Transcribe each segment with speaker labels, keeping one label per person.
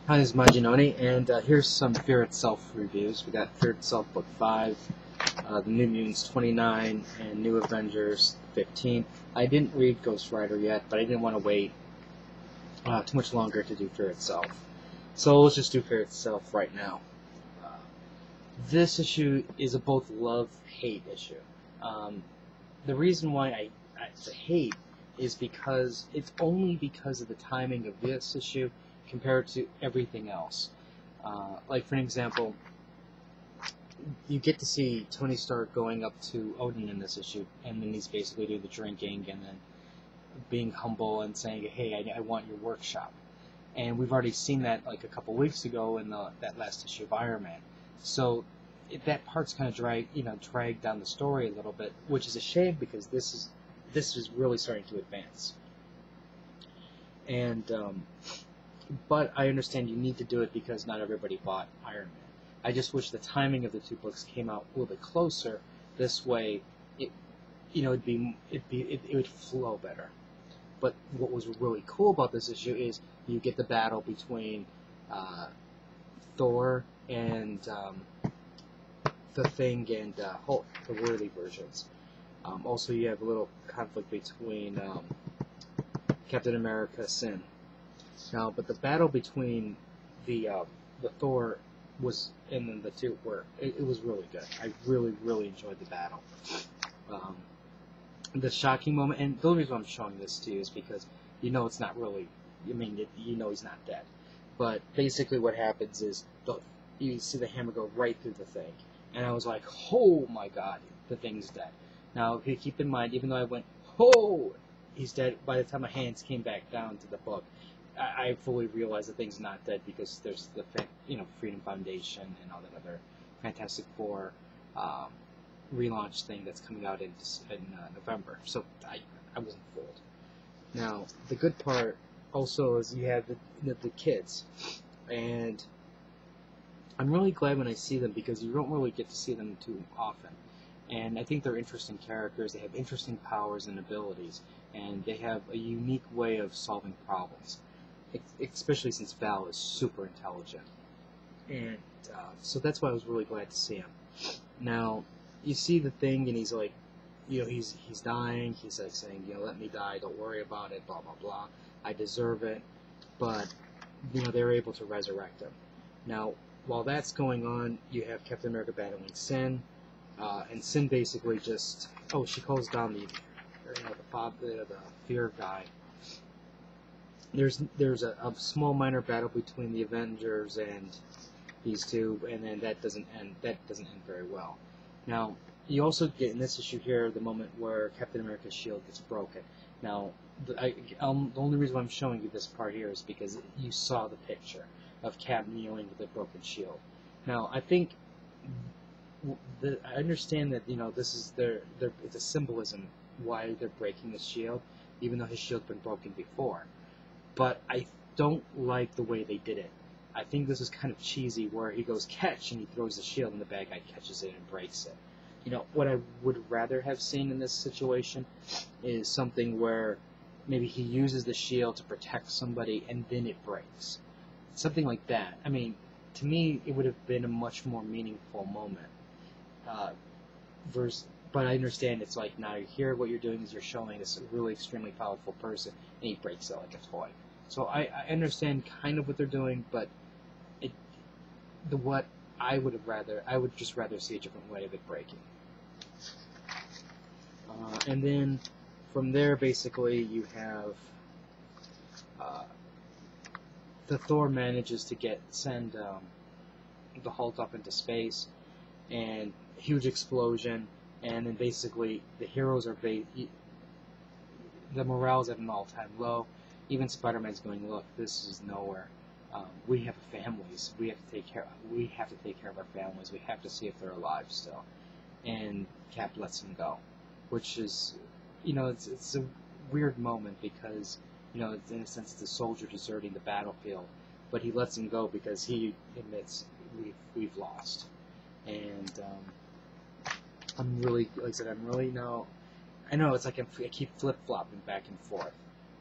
Speaker 1: Hi, this is Majinoni, and here's some Fear Itself reviews. We got Fear Itself Book 5, The New Mutants 29, and New Avengers 15. I didn't read Ghost Rider yet, but I didn't want to wait too much longer to do Fear Itself. So let's just do Fear Itself right now. Uh, this issue is a both love-hate issue. Um, the reason why I hate is because it's only because of the timing of this issue compared to everything else. Like, for an example, you get to see Tony Stark going up to Odin in this issue, and then he's basically doing the drinking and then being humble and saying, hey, I want your workshop. And we've already seen that like a couple weeks ago in that last issue of Iron Man. So that part's kind of dragged down the story a little bit, which is a shame because this is really starting to advance. And but I understand you need to do it because not everybody bought Iron Man. I just wish the timing of the two books came out a little bit closer. This way, it would flow better. But what was really cool about this issue is you get the battle between Thor and the Thing and Hulk, the worthy versions. Also, you have a little conflict between Captain America, Sin. Now, but the battle between the Thor was, and then the two were, it was really good. I really enjoyed the battle. The shocking moment, and the only reason I'm showing this to you is because it's not really, he's not dead. But basically what happens is you see the hammer go right through the Thing. And I was like, oh my god, the Thing's dead. Now, keep in mind, even though I went, oh, he's dead, by the time my hands came back down to the book, I fully realized the Thing's not dead because there's the Freedom Foundation and all that other Fantastic Four relaunch thing that's coming out in November. So I wasn't fooled. Now the good part also is you have the kids, and I'm really glad when I see them because you don't really get to see them too often. And I think they're interesting characters. They have interesting powers and abilities, and they have a unique way of solving problems. Especially since Val is super intelligent, and so that's why I was really glad to see him. Now, you see the Thing, and he's like, he's dying. He's like saying, let me die. Don't worry about it. Blah blah blah. I deserve it. But they're able to resurrect him. Now, while that's going on, you have Captain America battling Sin, and Sin basically just she calls down the fear guy. There's a small minor battle between the Avengers and these two, and then that doesn't end very well. Now, you also get in this issue here the moment where Captain America's shield gets broken. Now, the only reason why I'm showing you this part here is because you saw the picture of Cap kneeling with a broken shield. Now, I think I understand that this is it's a symbolism why they're breaking the shield, even though his shield's been broken before. But I don't like the way they did it. I think this is kind of cheesy where he goes catch and he throws the shield and the bad guy catches it and breaks it. What I would rather have seen in this situation is something where maybe he uses the shield to protect somebody and then it breaks. Something like that. To me, it would have been a much more meaningful moment. But I understand it's like now you're here, what you're doing is you're showing this really extremely powerful person and he breaks it like a toy. So I understand kind of what they're doing, but I would just rather see a different way of it breaking. And then from there, basically, you have the Thor manages to send the Hulk up into space, and huge explosion, and then basically the heroes are the morale's at an all-time low. Even Spider-Man's going, look, this is nowhere. We have families. We have to take care of our families. We have to see if they're alive still. And Cap lets him go, which is, it's a weird moment because, it's, in a sense, the soldier deserting the battlefield, but he lets him go because he admits we've lost. And I'm really, like I said, I know it's like I keep flip-flopping back and forth.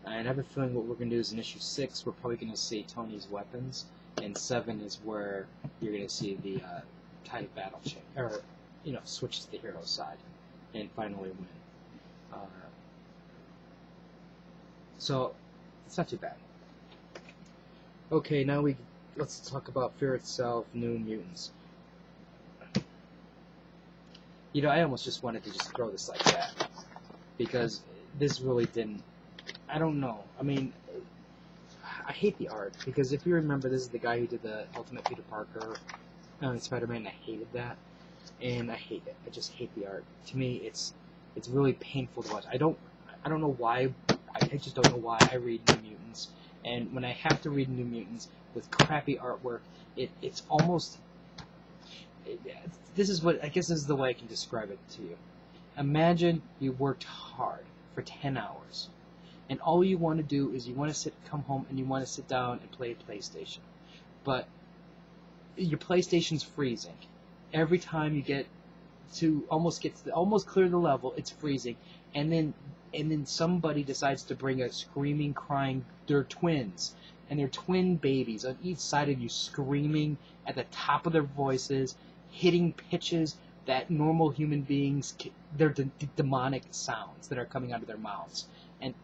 Speaker 1: And I have a feeling what we're going to do is in issue 6, we're probably going to see Tony's weapons, and 7 is where you're going to see the tide of battle change, or switch to the hero's side, and finally win. So it's not too bad. Okay, now let's talk about Fear itself, New Mutants. I almost just wanted to just throw this like that, because this really didn't. I don't know. I mean, I hate the art, because if you remember, this is the guy who did the Ultimate Peter Parker Spider-Man, and I hated that, and I hate it. I just hate the art. To me, it's really painful to watch. I don't know why. I just don't know why I read New Mutants, and when I have to read New Mutants with crappy artwork, it's almost. This is what I guess this is the way I can describe it to you. Imagine you worked hard for 10 hours, and all you want to do is you want to come home and you want to sit down and play a PlayStation, but your PlayStation's freezing. Every time you get to almost clear the level, it's freezing, and then somebody decides to bring a screaming, crying. They're twins, and they're twin babies on each side of you, screaming at the top of their voices, hitting pitches that normal human beings, they're demonic sounds that are coming out of their mouths. And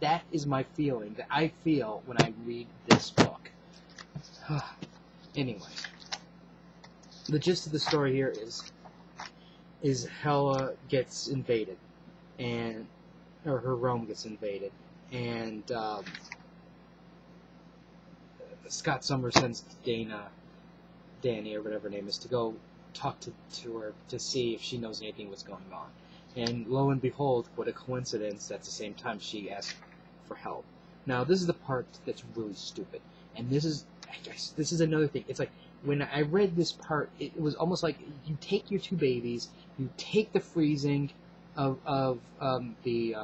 Speaker 1: that is my feeling, that I feel when I read this book. Anyway, the gist of the story here is Hela gets invaded, or her realm gets invaded, and Scott Summers sends Danny, or whatever her name is, to go talk to her to see if she knows anything what's going on. And lo and behold, what a coincidence, at the same time she asks for help. Now, this is the part that's really stupid. And this is another thing. It's like, when I read this part, it was almost like you take your two babies, you take the freezing of the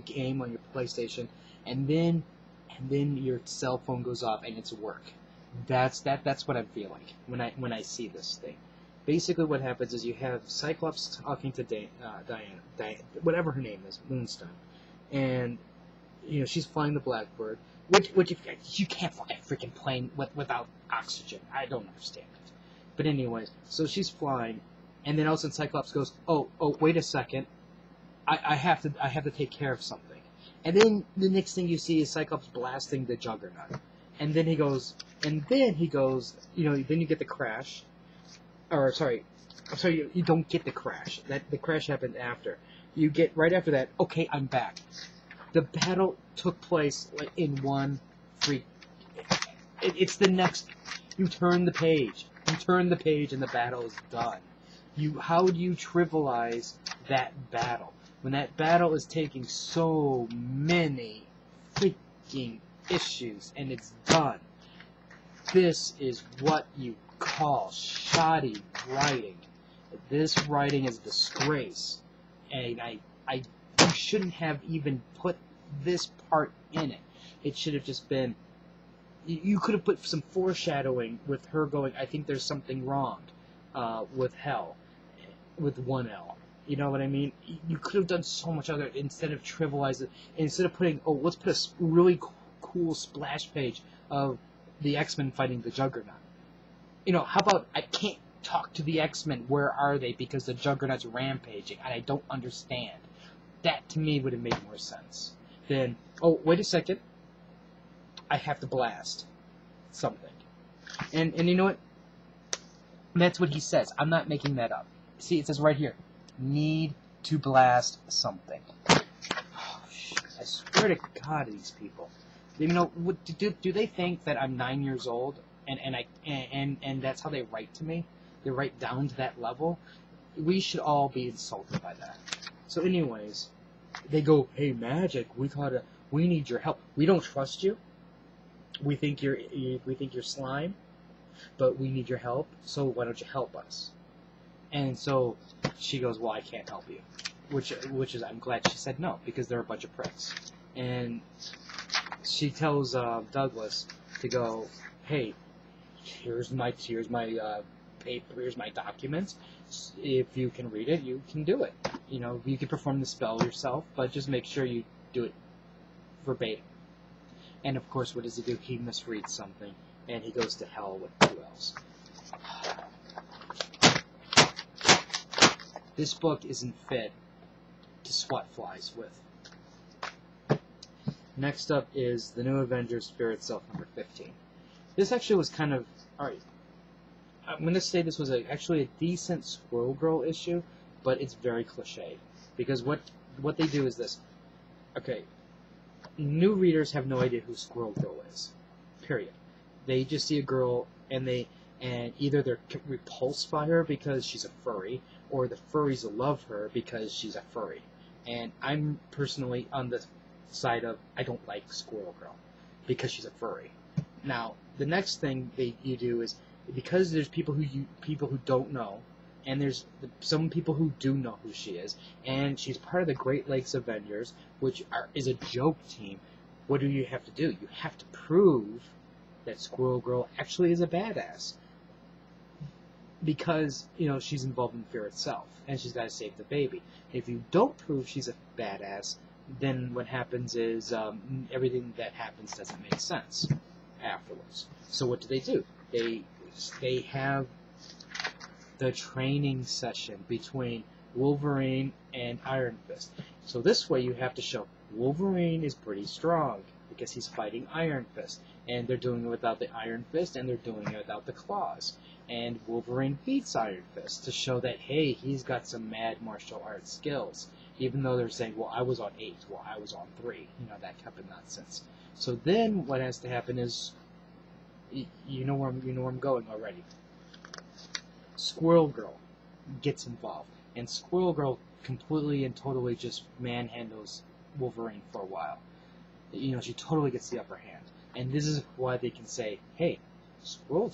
Speaker 1: game on your PlayStation, and then your cell phone goes off and it's work. That's what I'm feeling when I see this thing. Basically, what happens is you have Cyclops talking to Diana, whatever her name is, Moonstone, and she's flying the Blackbird, which you can't fly a freaking plane without oxygen. I don't understand it. But anyways, so she's flying, and then all of a sudden Cyclops goes, oh, wait a second, I have to take care of something. And then the next thing you see is Cyclops blasting the Juggernaut. And then he goes, then you get the crash. Or, sorry, you don't get the crash. The crash happened after. You get, right after that, okay, I'm back. The battle took place in one freak. It's the next, you turn the page. and the battle is done. How do you trivialize that battle? When that battle is taking so many freaking issues and it's done. This is what you call shoddy writing. This writing is a disgrace. And you shouldn't have even put this part in it. It should have just been, you could have put some foreshadowing with her going, I think there's something wrong with Hell, with one L. You know what I mean? You could have done so much other, instead of trivialize it, instead of putting, let's put a really cool splash page of the X-Men fighting the Juggernaut. How about, I can't talk to the X-Men, where are they, because the Juggernaut's rampaging, and I don't understand. That, to me, would have made more sense. Then, wait a second, I have to blast something. And you know what? That's what he says. I'm not making that up. See, it says right here, need to blast something. Oh, I swear to God, these people. Do they think that I'm 9 years old and that's how they write to me? They write down to that level? We should all be insulted by that. So anyways, they go, hey, Magic, we need your help. We don't trust you. We think you're slime, but we need your help, so why don't you help us? And so she goes, well, I can't help you. Which is, I'm glad she said no, because they're a bunch of pricks. And she tells Douglas to go, hey, here's my paper, here's my documents. If you can read it, you can do it. You can perform the spell yourself, but just make sure you do it verbatim. And of course, what does he do? He misreads something, and he goes to hell with 2 L's. This book isn't fit to swat flies with. Next up is The New Avengers Fear Itself, number 15. This actually was kind of... Alright, I'm going to say this was actually a decent Squirrel Girl issue, but it's very cliched. Because what they do is this. Okay, new readers have no idea who Squirrel Girl is. Period. They just see a girl, and either they're repulsed by her because she's a furry, or the furries love her because she's a furry. And I'm personally on the side of I don't like Squirrel Girl because she's a furry. Now, the next thing you do is, because there's people who don't know, and there's some people who do know who she is, and she's part of the Great Lakes Avengers, which is a joke team. What do you have to do? You have to prove that Squirrel Girl actually is a badass, because she's involved in Fear Itself, and she's got to save the baby. If you don't prove she's a badass, then what happens is everything that happens doesn't make sense afterwards. So what do? They have the training session between Wolverine and Iron Fist. So this way you have to show Wolverine is pretty strong because he's fighting Iron Fist, and they're doing it without the Iron Fist, and they're doing it without the claws. And Wolverine beats Iron Fist to show that, hey, he's got some mad martial arts skills. Even though they're saying, well, I was on 8, well, I was on 3. That type of nonsense. So then what has to happen is, you know where I'm going already. Squirrel Girl gets involved, and Squirrel Girl completely and totally just manhandles Wolverine for a while. She totally gets the upper hand. And this is why they can say, hey, Squirrel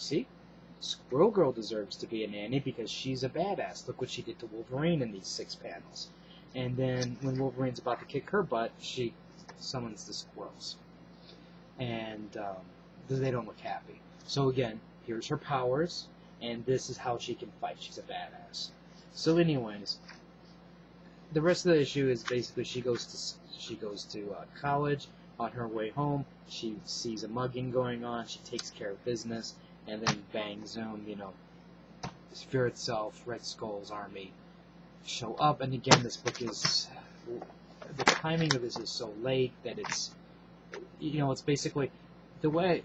Speaker 1: Girl deserves to be a nanny because she's a badass. Look what she did to Wolverine in these 6 panels. And then when Wolverine's about to kick her butt, she summons the squirrels. And they don't look happy. So again, here's her powers, and this is how she can fight. She's a badass. So anyways, the rest of the issue is basically she goes to college. On her way home, she sees a mugging going on. She takes care of business, and then bang, zoom, Fear Itself, Red Skull's army show up. And again, this book is, the timing of this is so late that it's basically the way.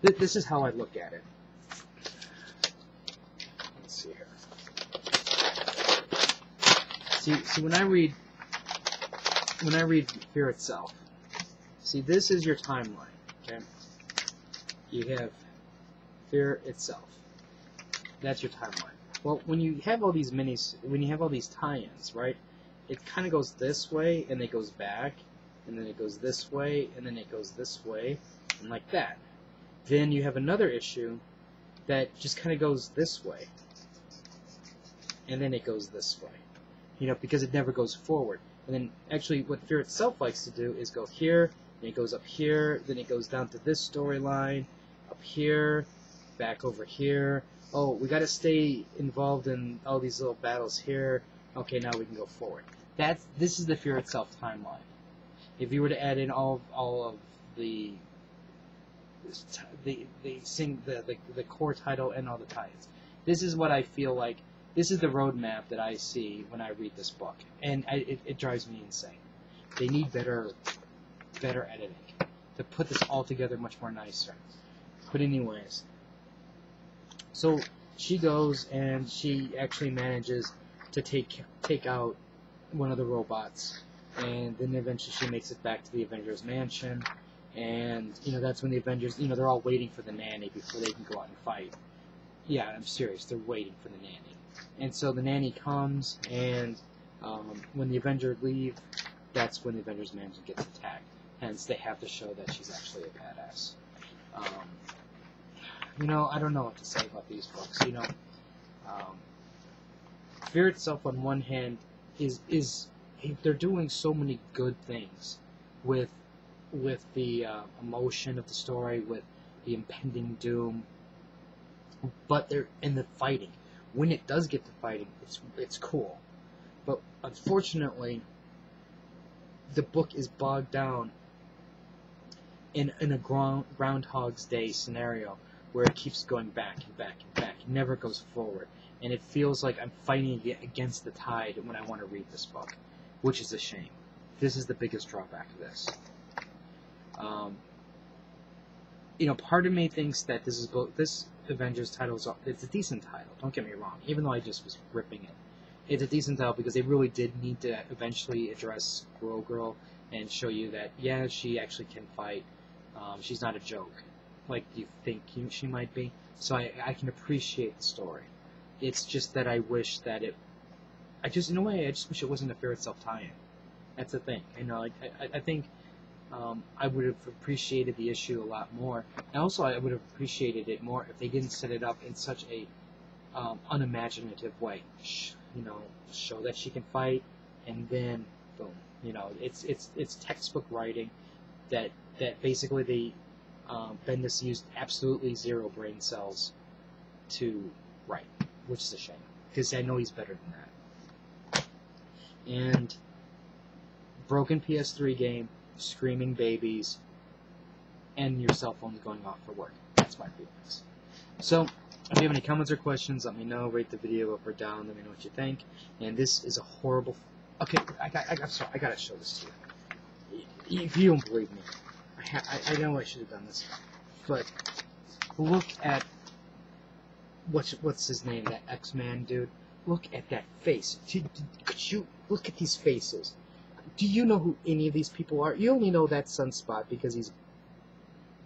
Speaker 1: This is how I look at it. Let's see here. See, when I read Fear Itself, see, this is your timeline, okay? You have Fear Itself. That's your timeline. Well, when you have all these tie-ins, right, it kind of goes this way, and it goes back, and then it goes this way, and then it goes this way, and like that. Then you have another issue that just kind of goes this way, and then it goes this way, because it never goes forward. And then, actually, what Fear Itself likes to do is go here, and it goes up here, then it goes down to this storyline, up here, back over here. Oh, we got to stay involved in all these little battles here. Okay, now we can go forward. This is the Fear Itself timeline. If you were to add in all of the core title and all the tie-ins, this is what I feel like. This is the roadmap that I see when I read this book, and it drives me insane. They need better editing to put this all together much more nicer. But anyways, so she goes and she actually manages to take out one of the robots, and then eventually she makes it back to the Avengers mansion, and that's when the Avengers, they're all waiting for the nanny before they can go out and fight. Yeah, I'm serious. They're waiting for the nanny. And so the nanny comes, and when the Avengers leave, that's when the Avengers mansion gets attacked. Hence, they have to show that she's actually a badass. I don't know what to say about these books. Fear Itself, on one hand, is they're doing so many good things with the emotion of the story, with the impending doom, but they're in the fighting. When it does get to fighting, it's cool. But unfortunately, the book is bogged down in a Groundhog's Day scenario where it keeps going back and back and back. It never goes forward. And it feels like I'm fighting against the tide when I want to read this book, which is a shame. This is the biggest drawback of this. Part of me thinks that this Avengers title it's a decent title. Don't get me wrong. Even though I just was ripping it, it's a decent title because they really did need to eventually address Squirrel Girl and show you that she actually can fight. She's not a joke, like you think she might be. So I can appreciate the story. It's just that I wish that I just wish it wasn't a Fear Itself tie-in. That's the thing. I think I would have appreciated the issue a lot more. And also, I would have appreciated it more if they didn't set it up in such a unimaginative way. Show that she can fight, and then boom. It's textbook writing that basically Bendis used absolutely zero brain cells to write, which is a shame because I know he's better than that. And broken PS3 game, screaming babies, and your cell phone's going off for work. That's my feelings. So, if you have any comments or questions, let me know. Rate the video up or down. Let me know what you think. And this is a horrible... Okay, I'm sorry. I gotta show this to you. If you don't believe me, I know I should have done this. But look at... What's his name? That X-Man dude? Look at that face. Could you... Look at these faces. Do you know who any of these people are? You only know that Sunspot because he's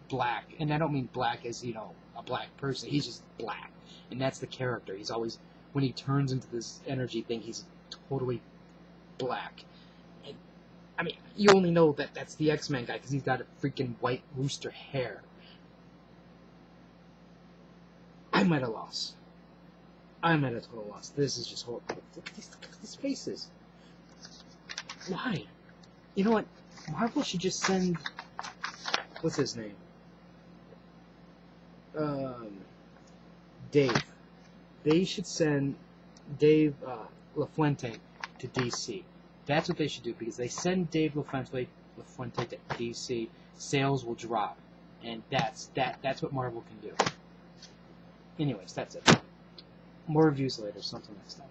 Speaker 1: black. And I don't mean black as, a black person. He's just black. And that's the character. He's always, when he turns into this energy thing, he's totally black. And, you only know that that's the X-Men guy because he's got a freaking white rooster hair. I'm at a loss. I'm at a total loss. This is just horrible. Look at these faces. Why? You know what? Marvel should just send... What's his name? Dave. They should send Dave LaFuente to DC. That's what they should do, because they send Dave LaFuente to DC, sales will drop. And that's what Marvel can do. Anyways, that's it. More reviews later. So until next time.